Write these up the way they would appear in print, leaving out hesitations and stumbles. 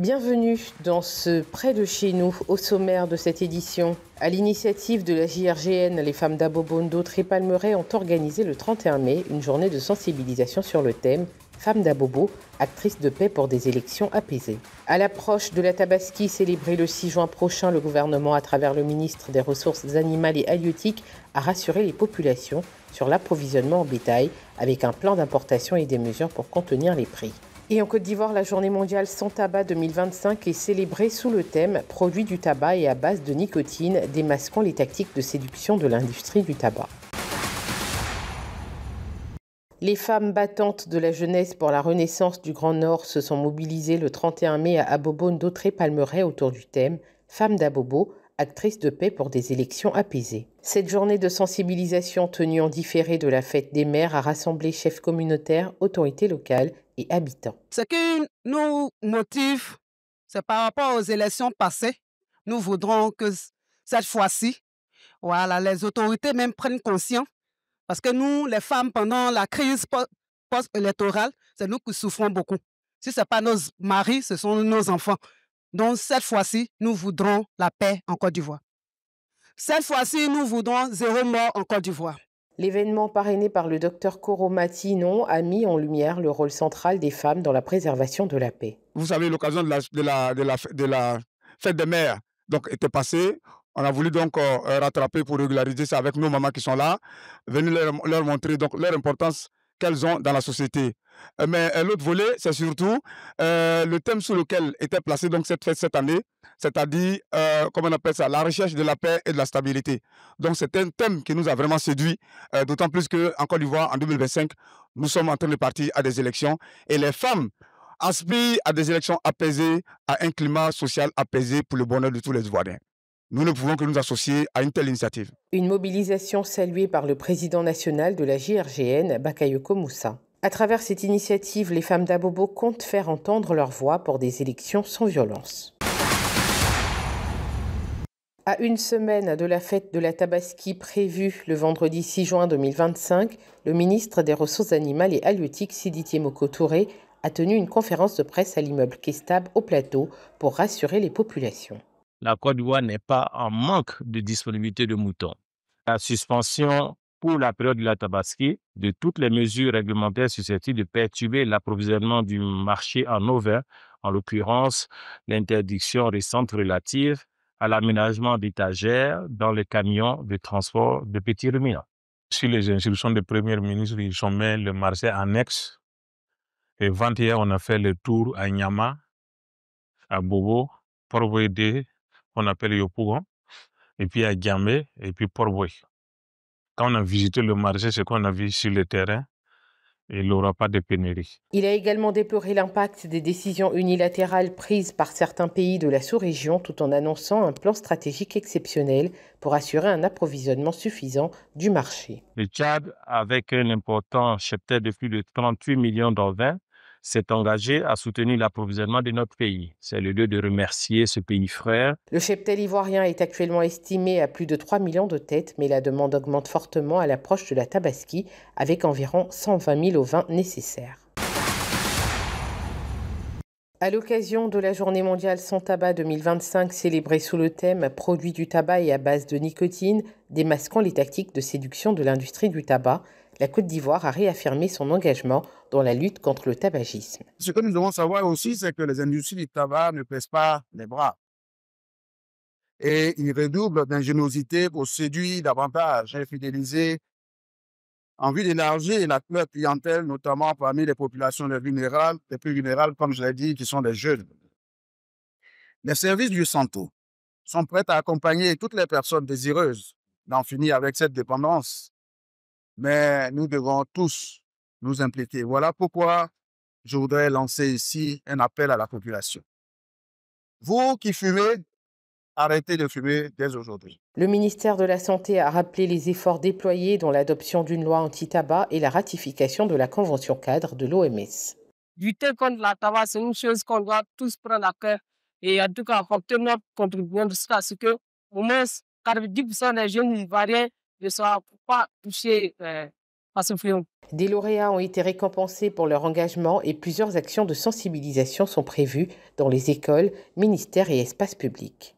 Bienvenue dans ce Près de chez nous, au sommaire de cette édition. À l'initiative de la JRGN, les femmes d'Abobo Ndottré-Palmeraie ont organisé le 31 mai une journée de sensibilisation sur le thème « Femmes d'Abobo, actrices de paix pour des élections apaisées ». À l'approche de la Tabaski célébrée le 6 juin prochain, le gouvernement, à travers le ministre des Ressources animales et halieutiques, a rassuré les populations sur l'approvisionnement en bétail avec un plan d'importation et des mesures pour contenir les prix. Et en Côte d'Ivoire, la journée mondiale sans tabac 2025 est célébrée sous le thème « Produits du tabac et à base de nicotine, démasquant les tactiques de séduction de l'industrie du tabac ». Les femmes battantes de la jeunesse pour la renaissance du Grand Nord se sont mobilisées le 31 mai à Abobo Ndottré-Palmeraie autour du thème « Femmes d'Abobo, actrices de paix pour des élections apaisées ». Cette journée de sensibilisation tenue en différé de la fête des mères a rassemblé chefs communautaires, autorités locales et habitants. Ce qui nous motive, c'est par rapport aux élections passées. Nous voudrons que cette fois-ci, voilà, les autorités même prennent conscience. Parce que nous, les femmes, pendant la crise post-électorale, c'est nous qui souffrons beaucoup. Si ce n'est pas nos maris, ce sont nos enfants. Donc cette fois-ci, nous voudrons la paix en Côte d'Ivoire. Cette fois-ci, nous voudrons 0 mort en Côte d'Ivoire. L'événement parrainé par le docteur Koromati Non a mis en lumière le rôle central des femmes dans la préservation de la paix. Vous savez, l'occasion de la fête des mères était passée. On a voulu donc rattraper pour régulariser ça avec nos mamans qui sont là, venir leur montrer donc leur importance qu'elles ont dans la société. Mais l'autre volet, c'est surtout le thème sur lequel était placée donc cette fête cette année, c'est-à-dire, comment on appelle ça, la recherche de la paix et de la stabilité. Donc c'est un thème qui nous a vraiment séduit, d'autant plus qu'en Côte d'Ivoire, en 2025, nous sommes en train de partir à des élections et les femmes aspirent à des élections apaisées, à un climat social apaisé pour le bonheur de tous les Ivoiriens. Nous ne pouvons que nous associer à une telle initiative. Une mobilisation saluée par le président national de la JRGN, Bakayoko Moussa. À travers cette initiative, les femmes d'Abobo comptent faire entendre leur voix pour des élections sans violence. À une semaine de la fête de la Tabaski prévue le vendredi 6 juin 2025, le ministre des Ressources animales et halieutiques, Sidiki Moko Touré, a tenu une conférence de presse à l'immeuble Kestab au Plateau pour rassurer les populations. La Côte d'Ivoire n'est pas en manque de disponibilité de moutons. La suspension pour la période de la Tabaski de toutes les mesures réglementaires susceptibles de perturber l'approvisionnement du marché en ovins, en l'occurrence l'interdiction récente relative à l'aménagement d'étagères dans les camions de transport de petits ruminants. Sur les instructions du Premier ministre, ils ont mis le marché annexe. Et avant-hier, on a fait le tour à Nyama, à Bobo, Port-Boué, on appelle Yopougon, et puis à Djamé, et puis Port-Boué. Quand on a visité le marché, c'est qu'on a vu sur le terrain, il n'y aura pas de pénurie. Il a également déploré l'impact des décisions unilatérales prises par certains pays de la sous-région tout en annonçant un plan stratégique exceptionnel pour assurer un approvisionnement suffisant du marché. Le Tchad, avec un important cheptel de plus de 38 millions d'ovins, s'est engagé à soutenir l'approvisionnement de notre pays. C'est le lieu de remercier ce pays frère. Le cheptel ivoirien est actuellement estimé à plus de 3 millions de têtes, mais la demande augmente fortement à l'approche de la Tabaski, avec environ 120 000 ovins nécessaires. À l'occasion de la Journée mondiale sans tabac 2025 célébrée sous le thème « Produits du tabac et à base de nicotine, démasquant les tactiques de séduction de l'industrie du tabac », la Côte d'Ivoire a réaffirmé son engagement dans la lutte contre le tabagisme. Ce que nous devons savoir aussi, c'est que les industries du tabac ne baissent pas les bras. Et ils redoublent d'ingéniosité pour séduire davantage et fidéliser en vue d'élargir leur clientèle, notamment parmi les populations les plus vulnérables, comme je l'ai dit, qui sont les jeunes. Les services du Santo sont prêts à accompagner toutes les personnes désireuses d'en finir avec cette dépendance. Mais nous devons tous nous impliquer. Voilà pourquoi je voudrais lancer ici un appel à la population. Vous qui fumez, arrêtez de fumer dès aujourd'hui. Le ministère de la Santé a rappelé les efforts déployés dont l'adoption d'une loi anti-tabac et la ratification de la Convention cadre de l'OMS. Lutter contre la tabac, c'est une chose qu'on doit tous prendre à cœur. Et en tout cas, apporter notre contribution jusqu'à ce que, au moins, 90% des jeunes Ivoiriens ne soient pas touchés à ce fléau. Des lauréats ont été récompensés pour leur engagement et plusieurs actions de sensibilisation sont prévues dans les écoles, ministères et espaces publics.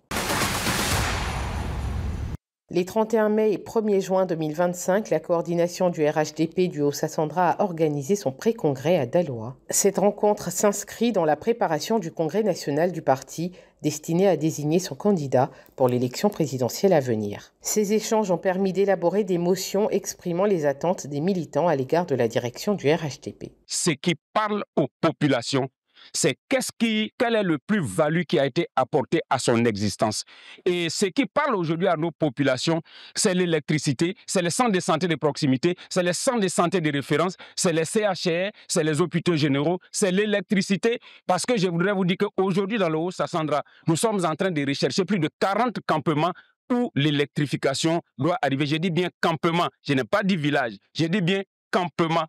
Les 31 mai et 1er juin 2025, la coordination du RHDP du Haut-Sassandra a organisé son pré-congrès à Daloa. Cette rencontre s'inscrit dans la préparation du congrès national du parti destiné à désigner son candidat pour l'élection présidentielle à venir. Ces échanges ont permis d'élaborer des motions exprimant les attentes des militants à l'égard de la direction du RHDP. Ce qui parle aux populations, c'est quel est le plus-value qui a été apporté à son existence. Et ce qui parle aujourd'hui à nos populations, c'est l'électricité, c'est les centres de santé de proximité, c'est les centres de santé de référence, c'est les CHR, c'est les hôpitaux généraux, c'est l'électricité. Parce que je voudrais vous dire qu'aujourd'hui, dans le Haut-Sassandra, nous sommes en train de rechercher plus de 40 campements où l'électrification doit arriver. Je dis bien campement, je n'ai pas dit village, je dis bien campement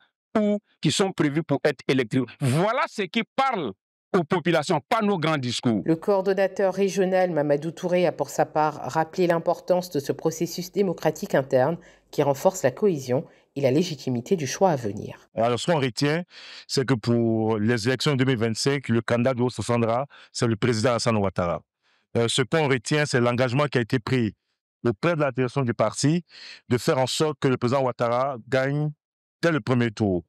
qui sont prévus pour être électrifiés. Voilà ce qui parle aux populations, pas nos grands discours. Le coordonnateur régional Mamadou Touré a pour sa part rappelé l'importance de ce processus démocratique interne qui renforce la cohésion et la légitimité du choix à venir. Alors, ce qu'on retient, c'est que pour les élections 2025, le candidat du Haut-Sassandra, c'est le président Alassane Ouattara. Ce qu'on retient, c'est l'engagement qui a été pris auprès de la direction du parti de faire en sorte que le président Ouattara gagne dès le premier tour.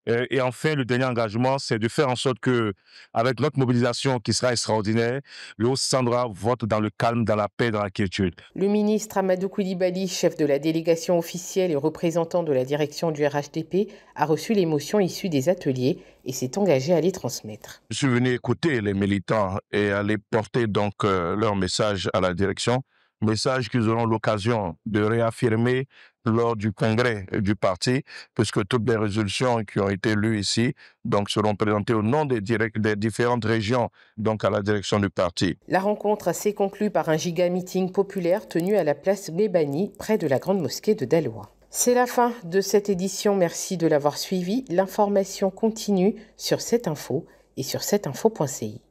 Et enfin, le dernier engagement, c'est de faire en sorte que, avec notre mobilisation qui sera extraordinaire, le Haut-Sassandra vote dans le calme, dans la paix, dans la quiétude. Le ministre Amadou Koulibaly, chef de la délégation officielle et représentant de la direction du RHDP, a reçu les motions issues des ateliers et s'est engagé à les transmettre. Je suis venu écouter les militants et aller porter donc leur message à la direction. Message qu'ils auront l'occasion de réaffirmer lors du congrès du parti, puisque toutes les résolutions qui ont été lues ici donc, seront présentées au nom des différentes régions donc à la direction du parti. La rencontre s'est conclue par un giga-meeting populaire tenu à la place Gbebani, près de la grande mosquée de Daloa. C'est la fin de cette édition, merci de l'avoir suivi. L'information continue sur cette info et sur cetteinfo.ci.